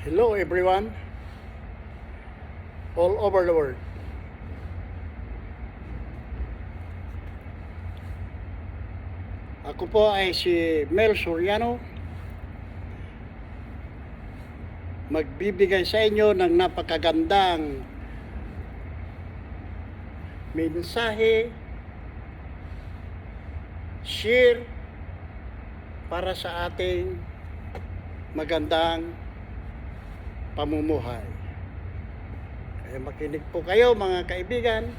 Hello everyone, all over the world. Ako po ay si Mel Soriano, magbibigay sa inyo ng napakagandang mensahe, share para sa ating magandang pamumuhay. Kaya makinig po kayo mga kaibigan,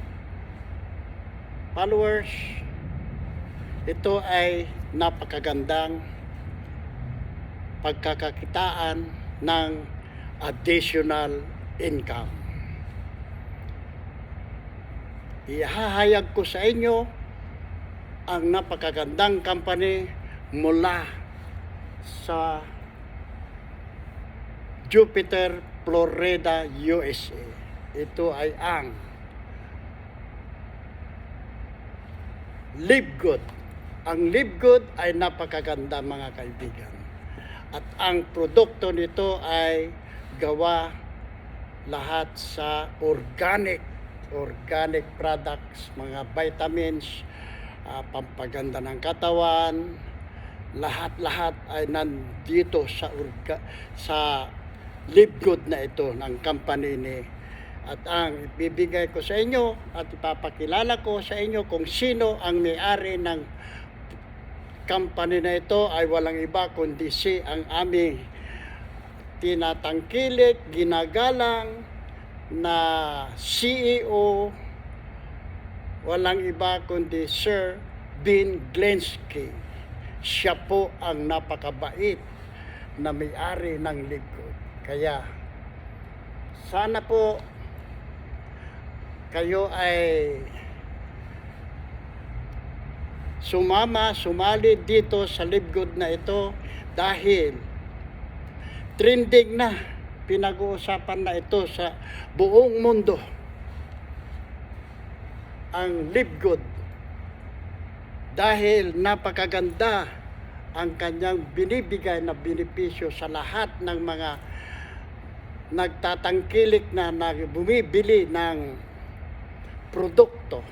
followers. Ito ay napakagandang pagkakakitaan ng additional income. Ihahayag ko sa inyo ang napakagandang company mula sa Jupiter, Florida, USA. Ito ay ang Live Good. Ang Live Good ay napakaganda mga kaibigan. At ang produkto nito ay gawa lahat sa organic products, mga vitamins, pampaganda ng katawan, lahat-lahat ay nandito sa Live Good na ito ng company ni. At ang ibibigay ko sa inyo at ipapakilala ko sa inyo kung sino ang may-ari ng company na ito ay walang iba kundi si ang aming tinatangkilik, ginagalang na CEO, walang iba kundi Sir Ben Glensky. Siya po ang napakabait na may-ari ng Live Good. Kaya sana po kayo ay sumali dito sa Live Good na ito dahil trending na, pinag-uusapan na ito sa buong mundo ang Live Good dahil napakaganda ang kanyang binibigay na benepisyo sa lahat ng mga nagtatangkilik na bumibili ng produkto.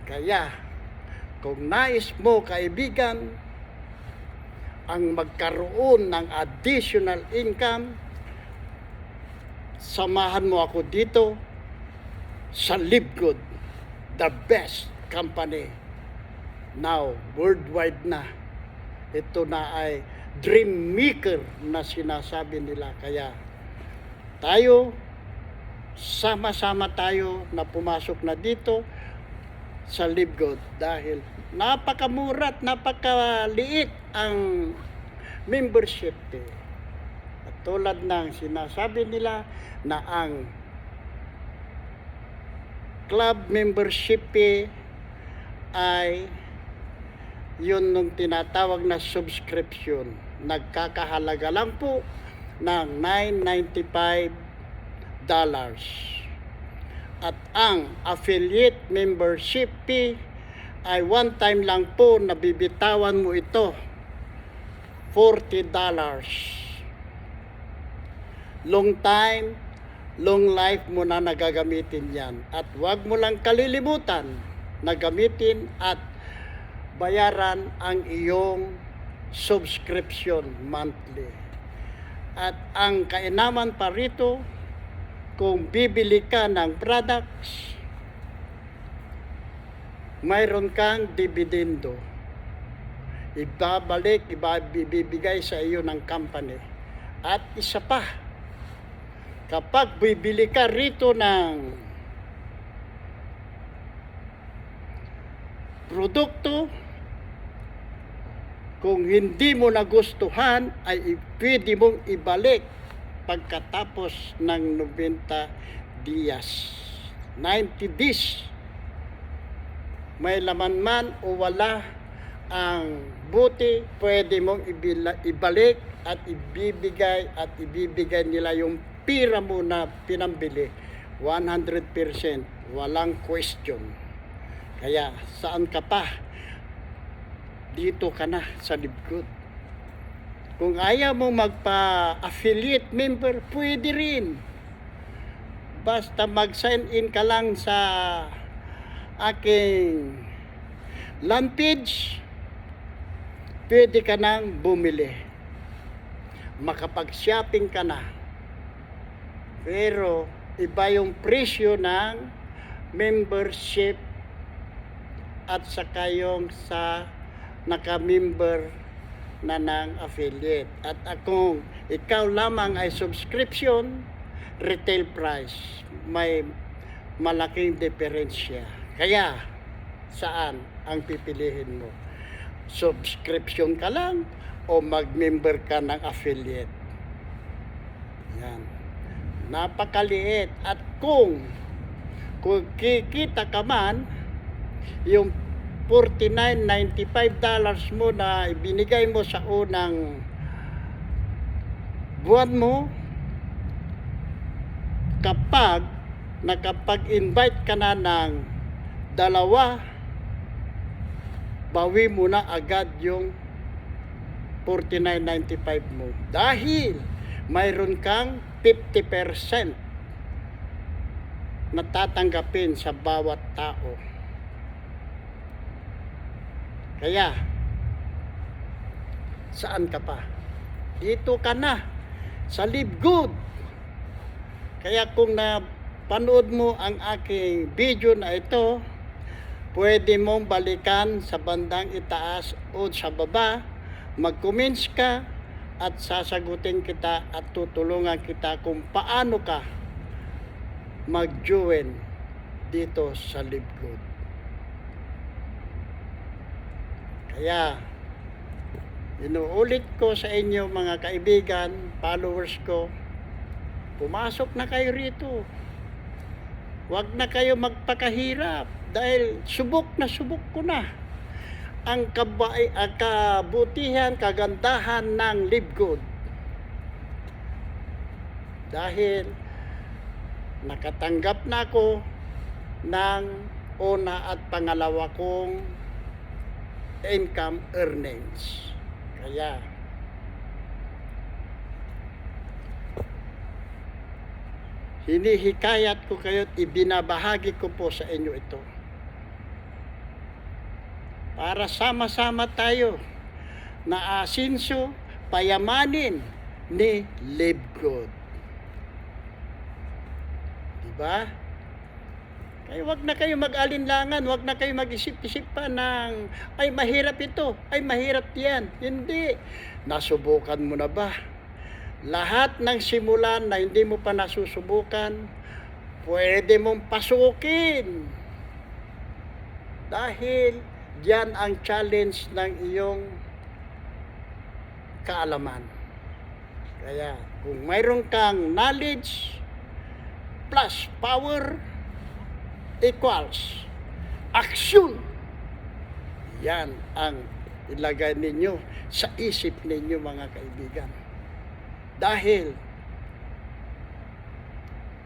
Kaya kung nais mo kaibigan ang magkaroon ng additional income, samahan mo ako dito sa Live Good, the best company now worldwide na. Ito na ay dream maker na sinasabi nila. Kaya tayo, sama-sama tayo na pumasok na dito sa Live Good dahil napakamura at napakaliit ang membership fee. At tulad ng sinasabi nila na ang club membership fee ay yun nung tinatawag na subscription. Nagkakahalaga lang po ng $9.95. At ang affiliate membership fee ay one time lang po nabibitawan mo ito, $40. Long time, long life mo na nagagamitin yan. At huwag mo lang kalilimutan na gamitin at bayaran ang iyong subscription monthly. At ang kainaman pa rito, kung bibili ka ng products, mayroon kang dividendo. Ibibigay sa iyo ng company. At isa pa, kapag bibili ka rito ng produkto, kung hindi mo nagustuhan ay pwede mong ibalik pagkatapos ng 90 days. 90 days. May laman man o wala ang buti, pwede mong ibalik at ibibigay nila yung pira mo na pinambili. 100%, walang question. Kaya saan ka pa? Dito ka na sa Live Good. Kung ayaw mo magpa-affiliate member, pwede rin. Basta mag-sign in ka lang sa aking land page, pwede ka nang bumili. Makapag-shopping ka na. Pero iba yung presyo ng membership at saka yung sa naka-member na ng affiliate. At kung ikaw lamang ay subscription, retail price, may malaking diferensya. Kaya, saan ang pipilihin mo? Subscription ka lang o mag-member ka ng affiliate? Yan. Napakaliit. At kung kikita ka man, yung $49.95 mo na ibinigay mo sa unang buwan mo, kapag nakapag-invite ka na ng dalawa, bawi mo na agad yung $49.95 mo. Dahil mayroon kang 50% na tatanggapin sa bawat tao. Kaya, saan ka pa? Dito ka na, sa Live Good. Kaya kung napanood mo ang aking video na ito, pwede mong balikan sa bandang itaas o sa baba, mag-comments ka at sasagutin kita at tutulungan kita kung paano ka mag-join dito sa Live Good. Kaya, inuulit ko sa inyo mga kaibigan, followers ko, pumasok na kayo rito. Huwag na kayo magpakahirap dahil subok ko na ang kabutihan, kagandahan ng Live Good. Dahil nakatanggap na ako ng una at pangalawa kong income earnings. Kaya hinihikayat ko kayo at ibinabahagi ko po sa inyo ito. Para sama-sama tayo na asinso, payamanin ni Live Good. Diba? Kaya wag na kayo mag-alinlangan, wag na kayo mag-isip-isip pa ng, ay mahirap ito, ay mahirap yan. Hindi. Nasubukan mo na ba? Lahat ng simulan na hindi mo pa nasusubukan, pwede mong pasukin. Dahil yan ang challenge ng iyong kaalaman. Kaya kung mayroon kang knowledge plus power equals action. Yan ang ilagay ninyo sa isip ninyo mga kaibigan. Dahil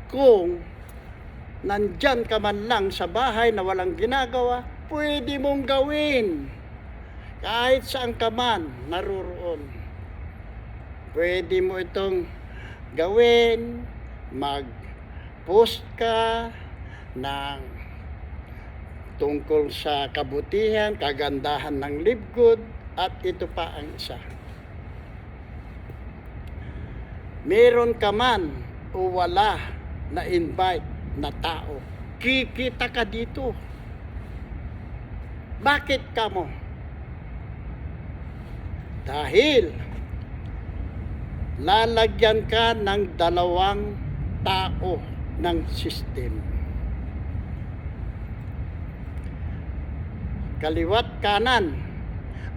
kung nandyan ka man lang sa bahay na walang ginagawa, pwede mong gawin. Kahit saan ka man naroon. Pwede mo itong gawin, mag-post ka ng tungkol sa kabutihan, kagandahan ng Live Good, at ito pa ang isa. Meron ka man o wala na invite na tao, kikita ka dito. Bakit ka mo? Dahil lalagyan ka ng dalawang tao ng system. Kaliwat kanan,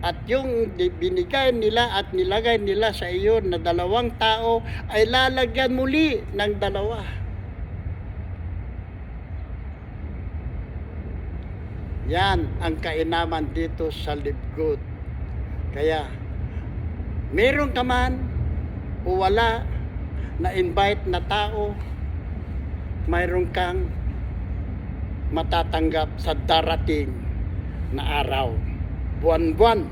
at yung binigay nila at nilagay nila sa iyo na dalawang tao ay lalagyan muli ng dalawa. Yan ang kainaman dito sa Live Good. Kaya meron ka man o wala na invite na tao, mayroon kang matatanggap sa darating na araw, buwan-buwan.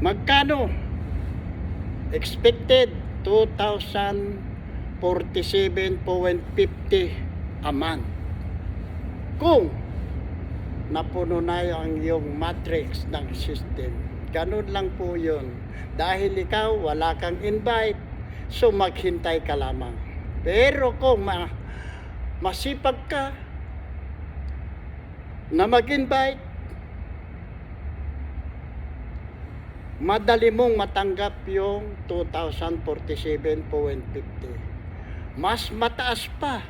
Magkano? Expected 2,047.50 a month. Kung napuno na ang iyong matrix ng system. Ganun lang po yun. Dahil ikaw, wala kang invite, so maghintay ka lamang. Pero kung masipag ka na mag-invite, madali mong matanggap yung 2,047.50. Mas mataas pa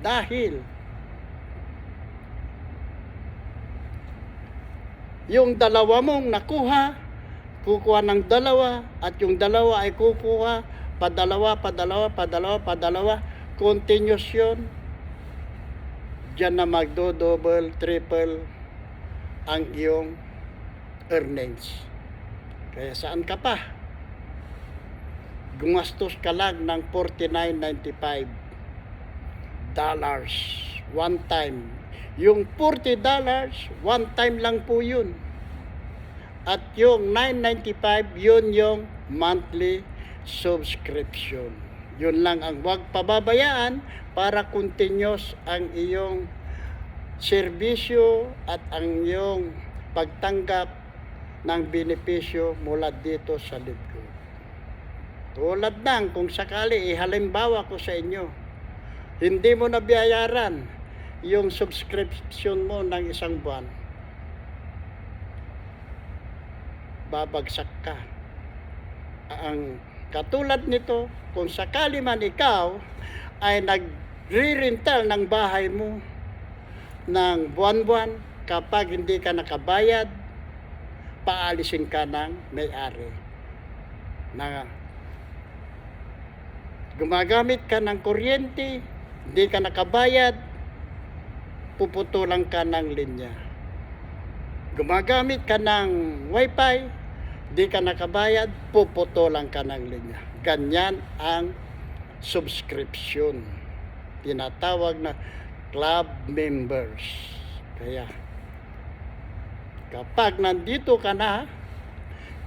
dahil yung dalawa mong nakuha, kukuha ng dalawa, at yung dalawa ay kukuha padalawa, continuous yun. Diyan na magdo-double, triple ang iyong earnings. Kaya saan ka pa? Gumastos ka lang ng $49.95 one time. Yung $40, one time lang po yun. At yung $9.95, yun yung monthly subscription. Yun lang ang huwag pababayaan para continuous ang iyong serbisyo at ang iyong pagtanggap ng benepisyo mula dito sa LiveGood. Tulad ng kung sakali halimbawa ko sa inyo, hindi mo nabayaran yung subscription mo ng isang buwan, babagsak ka. Ang katulad nito, kung sakali man ikaw ay nagre-rental ng bahay mo ng buwan-buwan, kapag hindi ka nakabayad, paalisin ka ng may-ari. Na gumagamit ka ng kuryente, hindi ka nakabayad, puputulan ka ng linya. Gumagamit ka ng wifi, di ka nakabayad, puputulan ka ng linya. Ganyan ang subscription. Tinatawag na club members. Kaya, kapag nandito ka na,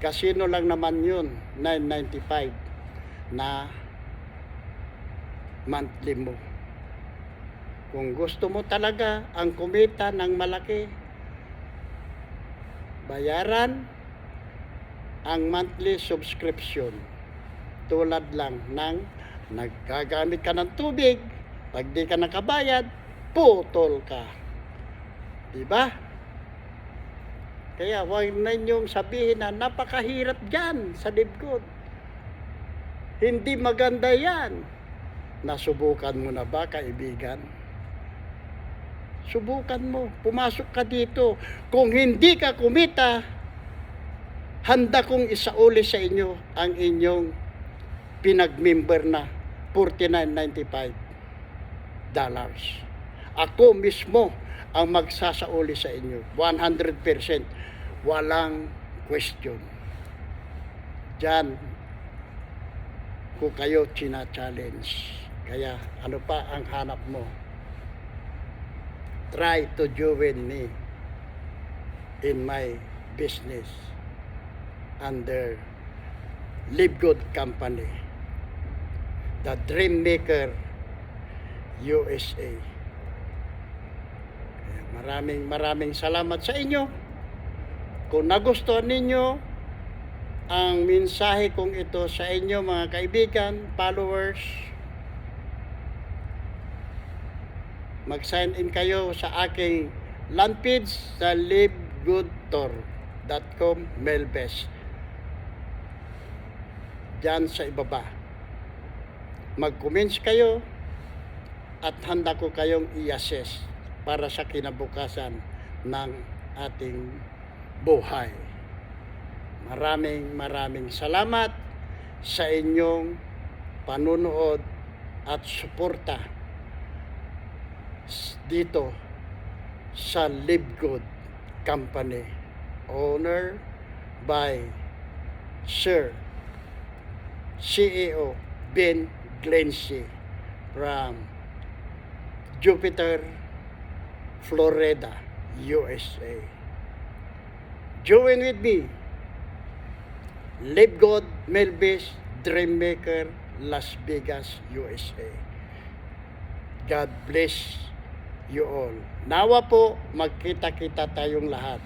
kasino lang naman yun, $9.95 na monthly mo. Kung gusto mo talaga ang kumita ng malaki, bayaran ang monthly subscription. Tulad lang ng naggagamit ka ng tubig, pag di ka nakabayad, putol ka. Diba? Kaya huwag na ninyong sabihin na napakahirap dyan sa LiveGood. Hindi maganda yan. Nasubukan mo na ba, kaibigan? Subukan mo. Pumasok ka dito. Kung hindi ka kumita, handa kong isauli sa inyo ang inyong pinag-member na $49.95. Ako mismo ang magsasauli sa inyo. 100%. Walang question. Diyan ko kayo china-challenge. Kaya ano pa ang hanap mo? Try to join me in my business under LiveGood Company, the Dream Maker USA. Maraming salamat sa inyo. Kung nagustuhan ninyo ang mensahe kong ito sa inyo, mga kaibigan, followers, mag-sign in kayo sa aking land page sa livegoodtor.com mailbest. Diyan sa ibaba. Mag-comments kayo at handa ko kayong i-assess para sa kinabukasan ng ating buhay. Maraming salamat sa inyong panunood at suporta dito sa LiveGood Company, owner by Sir CEO Ben Glency from Jupiter, Florida, USA. Join with me Live Good, Melvis, Dreammaker, Las Vegas, USA. God bless you all. Nawa po, magkita-kita tayong lahat.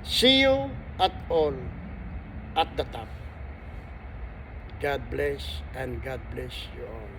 See you at all at the top. God bless and God bless you all.